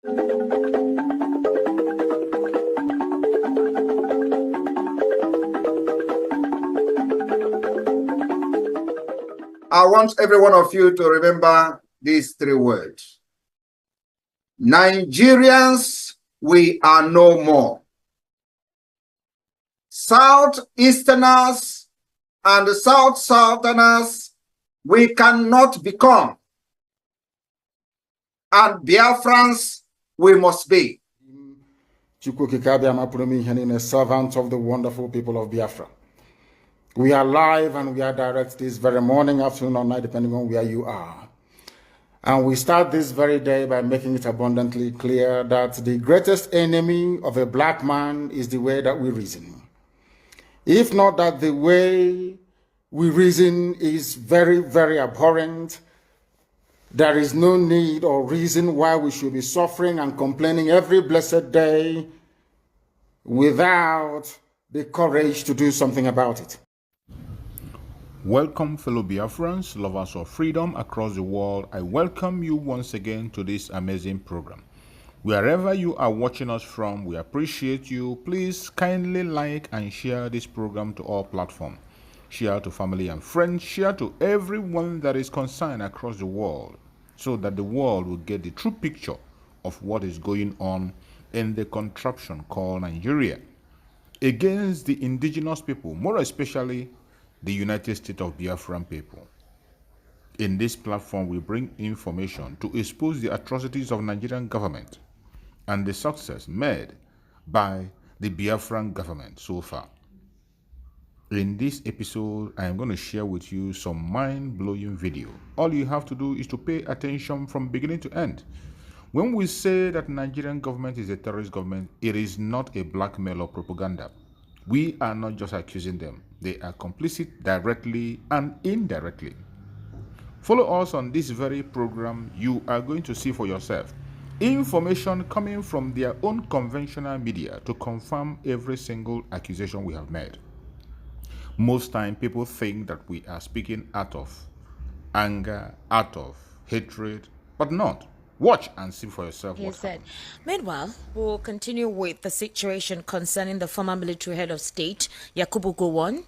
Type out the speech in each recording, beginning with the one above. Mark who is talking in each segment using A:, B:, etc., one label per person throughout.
A: I want every one of you to remember these three words. Nigerians, we are no more. Southeasterners and Southerners, we cannot become. And Biafrans, we must be.
B: A servant of the wonderful people of Biafra. We are live and we are direct this very morning, afternoon, or night, depending on where you are. And we start this very day by making it abundantly clear that the greatest enemy of a black man is the way that we reason. If not that the way we reason is very, very abhorrent, there is no need or reason why we should be suffering and complaining every blessed day without the courage to do something about it.
C: Welcome, fellow Biafrans, lovers of freedom across the world. I welcome you once again to this amazing program. Wherever you are watching us from, we appreciate you. Please kindly like and share this program to all platforms. Share to family and friends. Share to everyone that is concerned across the world, so that the world will get the true picture of what is going on in the contraption called Nigeria against the indigenous people, more especially the United States of Biafran people. In this platform, we bring information to expose the atrocities of Nigerian government and the success made by the Biafran government so far. In this episode, I am going to share with you some mind-blowing video. All you have to do is to pay attention from beginning to end. When we say that Nigerian government is a terrorist government, it is not a blackmail or propaganda. We are not just accusing them. They are complicit directly and indirectly. Follow us on this very program. You are going to see for yourself information coming from their own conventional media to confirm every single accusation we have made. Most time people think that we are speaking out of anger, out of hatred, but not. Watch and see for yourself what happens.
D: Meanwhile, we'll continue with the situation concerning the former military head of state, Yakubu Gowon.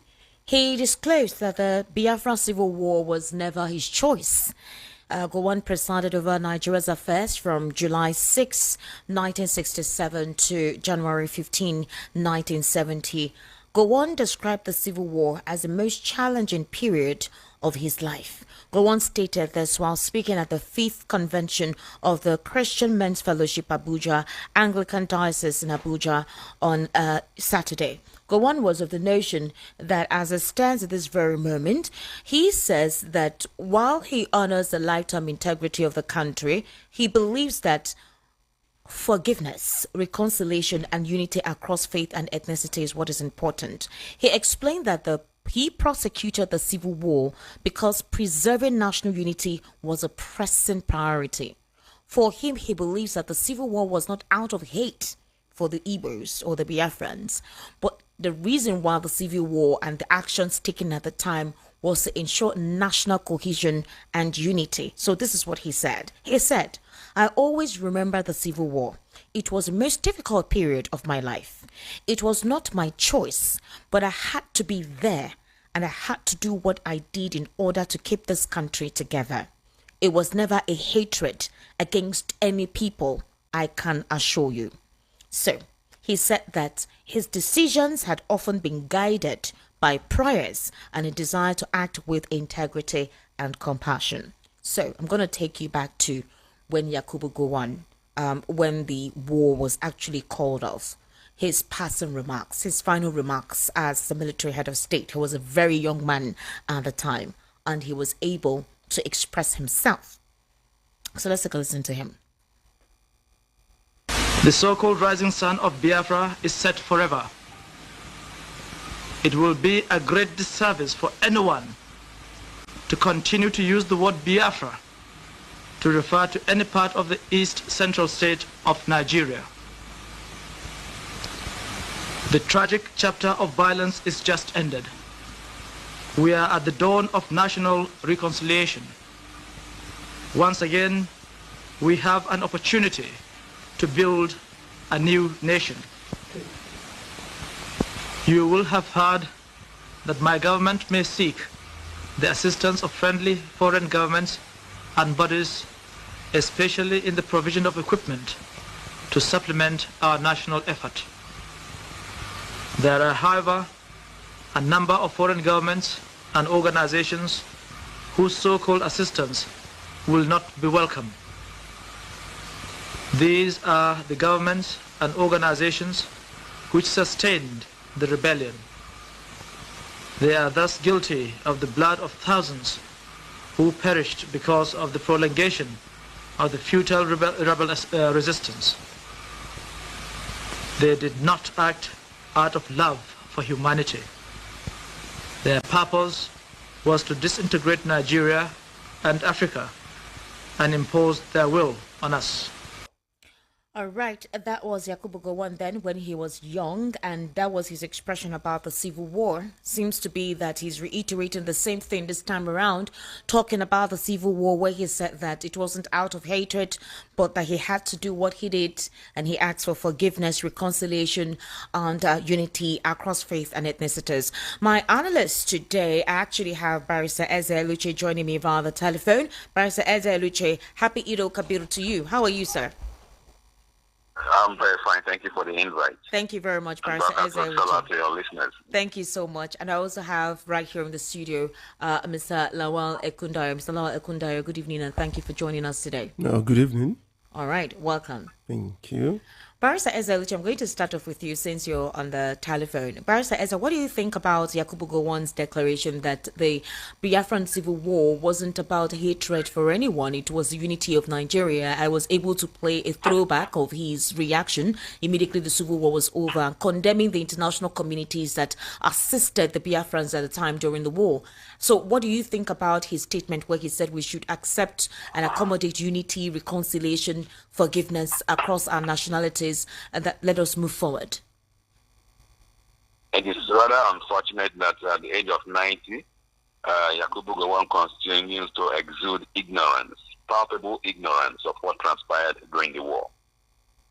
D: He disclosed that the Biafra civil war was never his choice. Gowon presided over Nigeria's affairs from July 6, 1967 to January 15, 1970. Gowon described the civil war as the most challenging period of his life. Gowon stated this while speaking at the 5th convention of the Christian Men's Fellowship Abuja Anglican Diocese in Abuja on Saturday. Gowon was of the notion that as it stands at this very moment, he says that while he honors the lifetime integrity of the country, he believes that forgiveness, reconciliation, and unity across faith and ethnicity is what is important. He explained that he prosecuted the civil war because preserving national unity was a pressing priority. For him, he believes that the civil war was not out of hate for the Igbos or the Biafrans, but the reason why the civil war and the actions taken at the time was to ensure national cohesion and unity. So this is what he said. He said, "I always remember the civil war. It was the most difficult period of my life. It was not my choice, but I had to be there and I had to do what I did in order to keep this country together. It was never a hatred against any people, I can assure you." So he said that his decisions had often been guided by prayers and a desire to act with integrity and compassion. So I'm going to take you back to when Yakubu Gowon, when the war was actually called off. His passing remarks, his final remarks as the military head of state. He was a very young man at the time, and he was able to express himself. So let's take a listen to him.
E: The so-called rising sun of Biafra is set forever. It will be a great disservice for anyone to continue to use the word Biafra to refer to any part of the East Central state of Nigeria. The tragic chapter of violence is just ended. We are at the dawn of national reconciliation. Once again, we have an opportunity to build a new nation. You will have heard that my government may seek the assistance of friendly foreign governments and bodies, especially in the provision of equipment to supplement our national effort. There are, however, a number of foreign governments and organizations whose so-called assistance will not be welcome. These are the governments and organizations which sustained the rebellion. They are thus guilty of the blood of thousands who perished because of the prolongation of the futile resistance. They did not act out of love for humanity. Their purpose was to disintegrate Nigeria and Africa and impose their will on us.
D: All right, that was Yakubu Gowon then when he was young, and that was his expression about the civil war. Seems to be that he's reiterating the same thing this time around, talking about the civil war, where he said that it wasn't out of hatred, but that he had to do what he did, and he asked for forgiveness, reconciliation, and unity across faith and ethnicities. My analyst today, I actually have Barrister Eze Luche joining me via the telephone. Barrister Eze Luche, happy Eid al-Kabir to you. How are you, sir?
F: I'm very fine. Thank you for the invite.
D: Thank you very much, Barrister Eze.
F: To your listeners.
D: Thank you so much. And I also have right here in the studio Mr. Lawal Ekundayo. Mr. Lawal Ekundayo, good evening and thank you for joining us today.
G: No, good evening.
D: All right, welcome.
G: Thank you.
D: Barrister Eze, I'm going to start off with you since you're on the telephone. Barrister Eze, what do you think about Yakubu Gowon's declaration that the Biafran civil war wasn't about hatred for anyone, it was the unity of Nigeria? I was able to play a throwback of his reaction immediately the civil war was over, condemning the international communities that assisted the Biafrans at the time during the war. So what do you think about his statement where he said we should accept and accommodate unity, reconciliation, forgiveness across our nationalities, and that let us move forward?
F: It is rather unfortunate that at the age of 90, Yakubu Gowon continues to exude ignorance, palpable ignorance of what transpired during the war.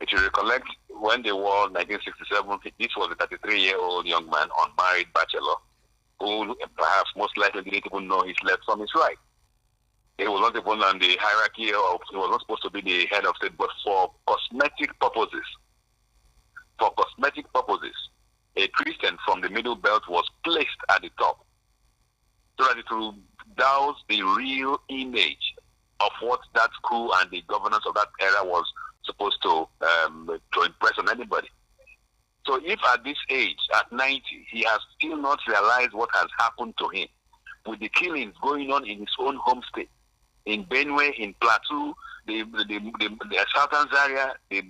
F: If you recollect, when the war, 1967, this was a 33-year-old young man, unmarried bachelor, who perhaps most likely didn't even know his left from his right. He was not even on the hierarchy of, he was not supposed to be the head of state, but for cosmetic purposes. For cosmetic purposes, a Christian from the Middle Belt was placed at the top so that it will douse the real image of what that school and the governance of that era was supposed to impress on anybody. So if at this age, at 90, he has still not realized what has happened to him, with the killings going on in his own home state, in Benue, in Plateau, the Southern Zaria, the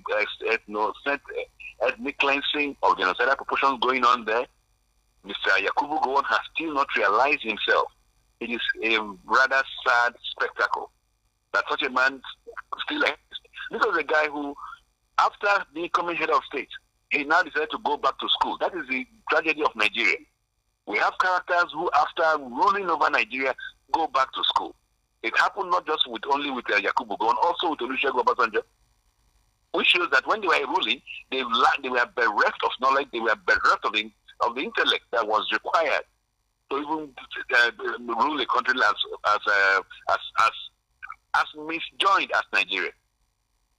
F: ethnic cleansing of genocidal proportions going on there, Mr. Yakubu Gowon has still not realized himself. It is a rather sad spectacle that such a man still exists. This was a guy who, after becoming head of state, he now decided to go back to school. That is the tragedy of Nigeria. We have characters who, after ruling over Nigeria, go back to school. It happened not just only with Yakubu Gowon, also with Olusegun Obasanjo, which shows that when they were ruling, they were bereft of knowledge, they were bereft of the intellect that was required to even rule a country as misjoined as Nigeria.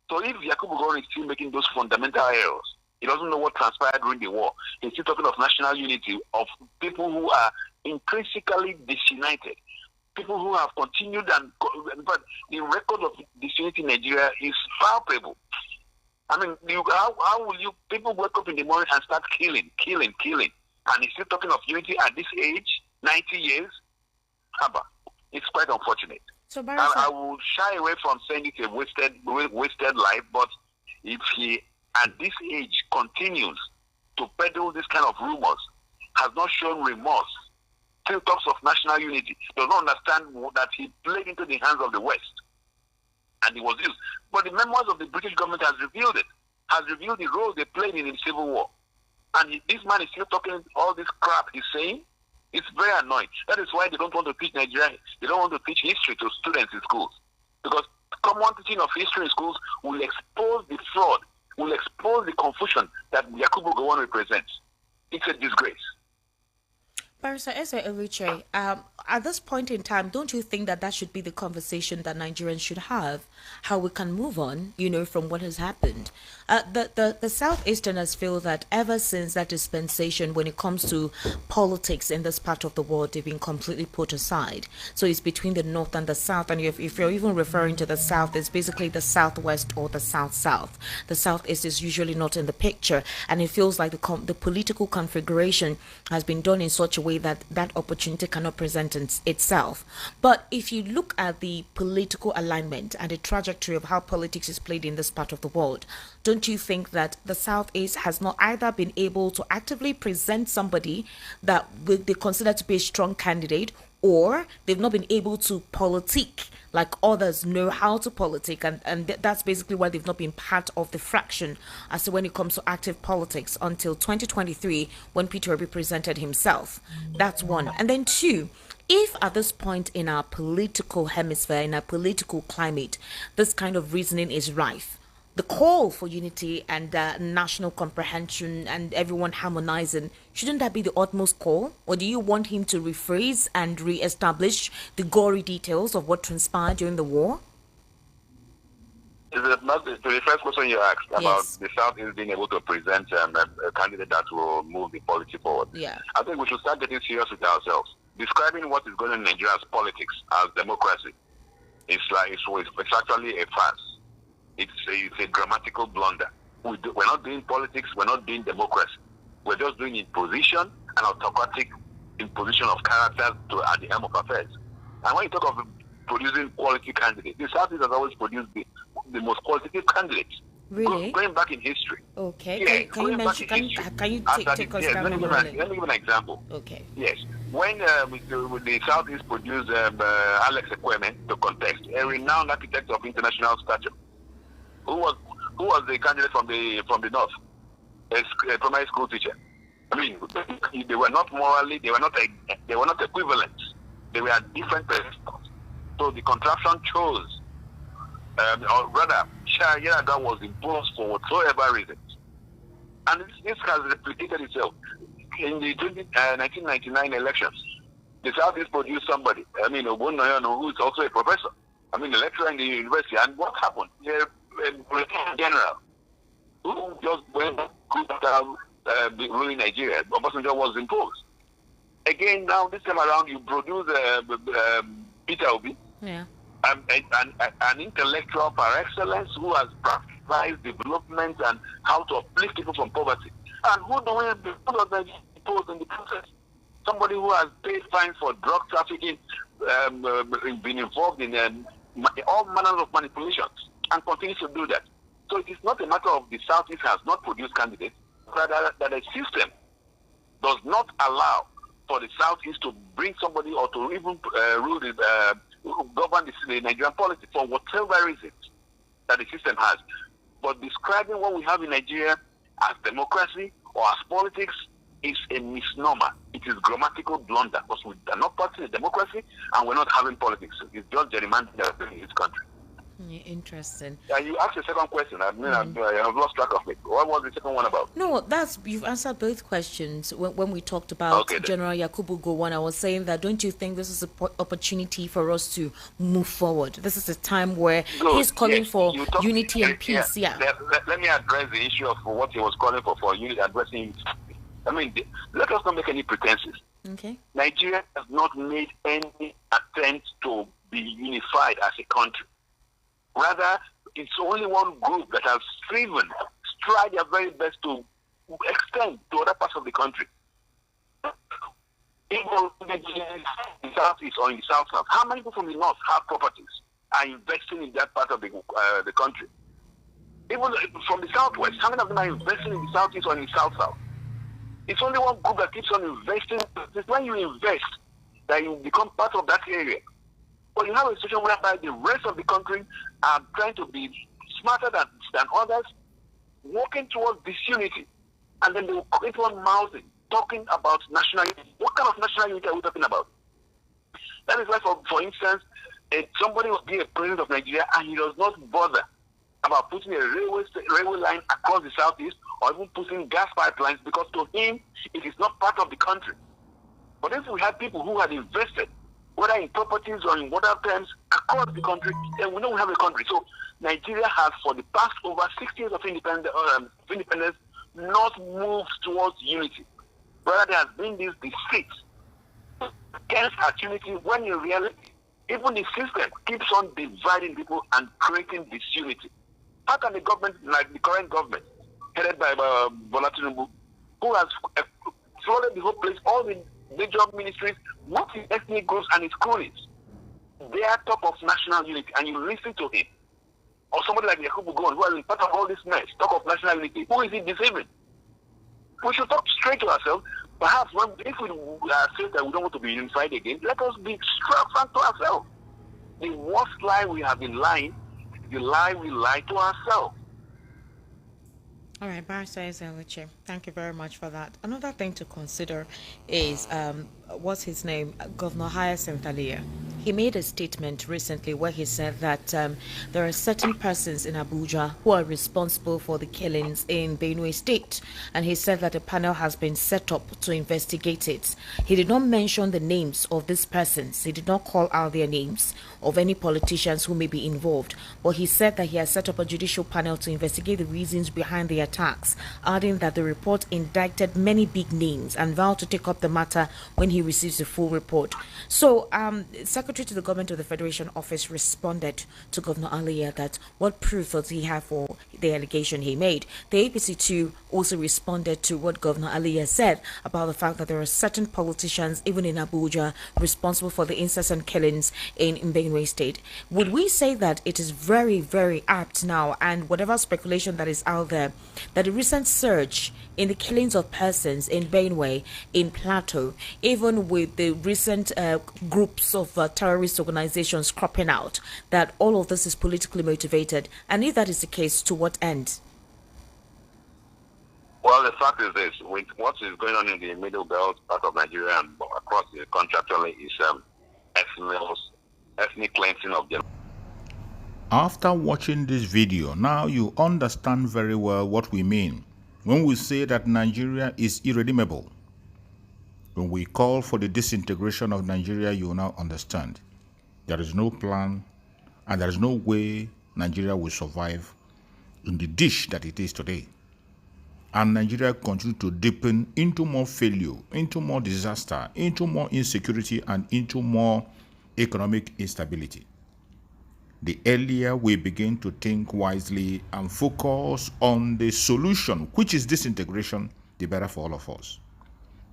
F: So if Yakubu Gowon is still making those fundamental errors, he doesn't know what transpired during the war. He's still talking of national unity, of people who are intrinsically disunited, people who have continued, but the record of disunity in Nigeria is palpable. I mean, how will you, people wake up in the morning and start killing, and he's still talking of unity at this age, 90 years? It's quite unfortunate.
D: So
F: I will shy away from saying it's a wasted life, but if he at this age continues to peddle this kind of rumors, has not shown remorse, still talks of national unity, does not understand that he played into the hands of the West and he was used. But the memoirs of the British government has revealed it, has revealed the role they played in the Civil War. And this man is still talking all this crap he's saying. It's very annoying. That is why they don't want to teach Nigeria, they don't want to teach history to students in schools. Because common teaching of history in schools will expose the fraud shows the confusion that Yakubu Gowon represents. It's a disgrace.
D: Barrister Eze Eluche, at this point in time, don't you think that should be the conversation that Nigerians should have? How we can move on, from what has happened. The Southeasterners feel that ever since that dispensation, when it comes to politics in this part of the world, they've been completely put aside. So it's between the North and the South, and if you're even referring to the South, it's basically the Southwest or the South-South. The Southeast is usually not in the picture, and it feels like the political configuration has been done in such a way that opportunity cannot present itself. But if you look at the political alignment and the trajectory of how politics is played in this part of the world, don't you think that the Southeast has not either been able to actively present somebody that they consider to be a strong candidate, or they've not been able to politique like others know how to politic, and that's basically why they've not been part of the fraction as to when it comes to active politics until 2023 when Peter Obi presented himself. That's one. And then two, if at this point in our political hemisphere, in our political climate, this kind of reasoning is rife, the call for unity and national comprehension and everyone harmonizing, shouldn't that be the utmost call? Or do you want him to rephrase and re-establish the gory details of what transpired during the war?
F: To the first question you asked about the South is being able to present a candidate that will move the policy forward.
D: Yeah.
F: I think we should start getting serious with ourselves. Describing what is going on in Nigeria as politics, as democracy, it's actually a farce. It's a grammatical blunder. We're not doing politics, we're not doing democracy. We're just doing imposition and autocratic imposition of characters at the helm of affairs. And when you talk of producing quality candidates, the Southeast has always produced the most qualitative candidates.
D: Really?
F: Going back in history.
D: Okay.
F: Yeah,
D: Can you mention? Can you take us down
F: let me give an example.
D: Okay.
F: Yes. When the Southeast produced Alex Ekweme to contest, a renowned architect of international stature, who was the candidate from the North, a primary school teacher. I mean, they were not morally, they were not equivalent. They were different persons. So the contraption chose, or rather, Shariah was imposed for whatsoever reasons. And this has replicated itself. In the 1999 elections, the Southeast produced somebody, Ogunnoyonu, who is also a professor, a lecturer in the university. And what happened? The Lieutenant General, who just went ruling Nigeria, Obasanjo was imposed. Again, now this time around, you produce Peter Obi, an intellectual par excellence who has practiced development and how to uplift people from poverty. And who does that impose in the process? Somebody who has paid fines for drug trafficking, been involved in all manners of manipulations, and continues to do that. So it is not a matter of the Southeast has not produced candidates, but that the system does not allow for the Southeast to bring somebody or to even govern the Nigerian politics for whatever reasons that the system has. But describing what we have in Nigeria as democracy or as politics is a misnomer. It is grammatical blunder because we are not practicing democracy and we're not having politics. It's just gerrymandering in this country.
D: Interesting.
F: You asked the second question. I have lost track of it. What was the second one about?
D: No, you've answered both questions. When we talked about General Yakubu Gowon, I was saying that don't you think this is an opportunity for us to move forward? This is a time where he's calling for unity and peace. Yeah.
F: Let me address the issue of what he was calling for unity, addressing. Let us not make any pretenses.
D: Okay.
F: Nigeria has not made any attempt to be unified as a country. Rather, it's only one group that has tried their very best to extend to other parts of the country. Even in the Southeast or in the South-South, how many people from the North have properties, are investing in that part of the country? Even from the Southwest, how many of them are investing in the Southeast or in the South-South? It's only one group that keeps on investing. It's when you invest that you become part of that area. But you have a situation whereby the rest of the country are trying to be smarter than others, working towards disunity. And then they will keep on mouthing, talking about national unity. What kind of national unity are we talking about? That is why, for instance, somebody will be a president of Nigeria and he does not bother about putting a railway line across the southeast or even putting gas pipelines, because to him, it is not part of the country. But if we have people who had invested, whether in properties or in water terms, across the country, then we know we have a country. So Nigeria has, for the past over 60 years of independence, not moved towards unity. Rather, there has been this deceit against our unity, when in reality, even the system keeps on dividing people and creating disunity. How can a government like the current government, headed by Bola Tinubu, who has flooded the whole place, all the major ministries, what is ethnic groups and its cronies, they are talk of national unity, and you listen to him, or somebody like Yakubu Gowon, who has been part of all this mess, talk of national unity, who is he deceiving? We should talk straight to ourselves. Perhaps if we say that we don't want to be unified again, let us be frank to ourselves. The worst lie we have been lying, the lie we lie to ourselves.
D: All right, Barrister Ezeluche, thank you very much for that. Another thing to consider is, what's his name? Governor Hyacinth Alia. He made a statement recently where he said that there are certain persons in Abuja who are responsible for the killings in Benue State. And he said that a panel has been set up to investigate it. He did not mention the names of these persons. He did not call out their names of any politicians who may be involved. But he said that he has set up a judicial panel to investigate the reasons behind the attacks, adding that the report indicted many big names and vowed to take up the matter when he receives the full report. So, Secretary to the Government of the Federation Office responded to Governor Alia that what proof does he have for the allegation he made. The APC too also responded to what Governor Alia said about the fact that there are certain politicians, even in Abuja, responsible for the incessant killings in Benue State. Would we say that it is very, very apt now, and whatever speculation that is out there, that the recent surge in the killings of persons in Benue, in Plateau, even with the recent groups of terrorist organizations cropping out, that all of this is politically motivated? And if that is the case, to what end?
F: Well, the fact is this: with what is going on in the Middle Belt part of Nigeria and across the country, actually, is ethnic cleansing of them.
C: After watching this video, now you understand very well what we mean when we say that Nigeria is irredeemable. When we call for the disintegration of Nigeria, you will now understand. There is no plan and there is no way Nigeria will survive in the dish that it is today. And Nigeria continues to deepen into more failure, into more disaster, into more insecurity, and into more economic instability. The earlier we begin to think wisely and focus on the solution, which is disintegration, the better for all of us.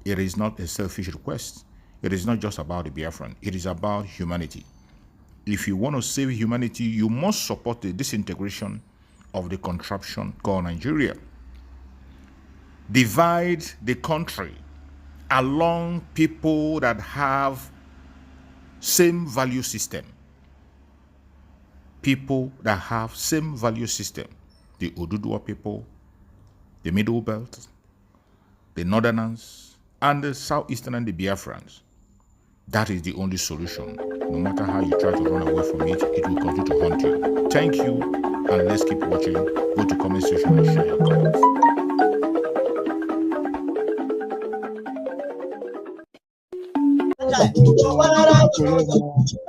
C: It is not a selfish request. It is not just about the Biafran. It is about humanity. If you want to save humanity, you must support the disintegration of the contraption called Nigeria. Divide the country along people that have same value system. People that have same value system. The Oduduwa people, the Middle Belt, the Northerners, and the Southeastern and the Biafrans. That is the only solution. No matter how you try to run away from it, it will continue to haunt you. Thank you, and let's keep watching. Go to comment section and share your comments.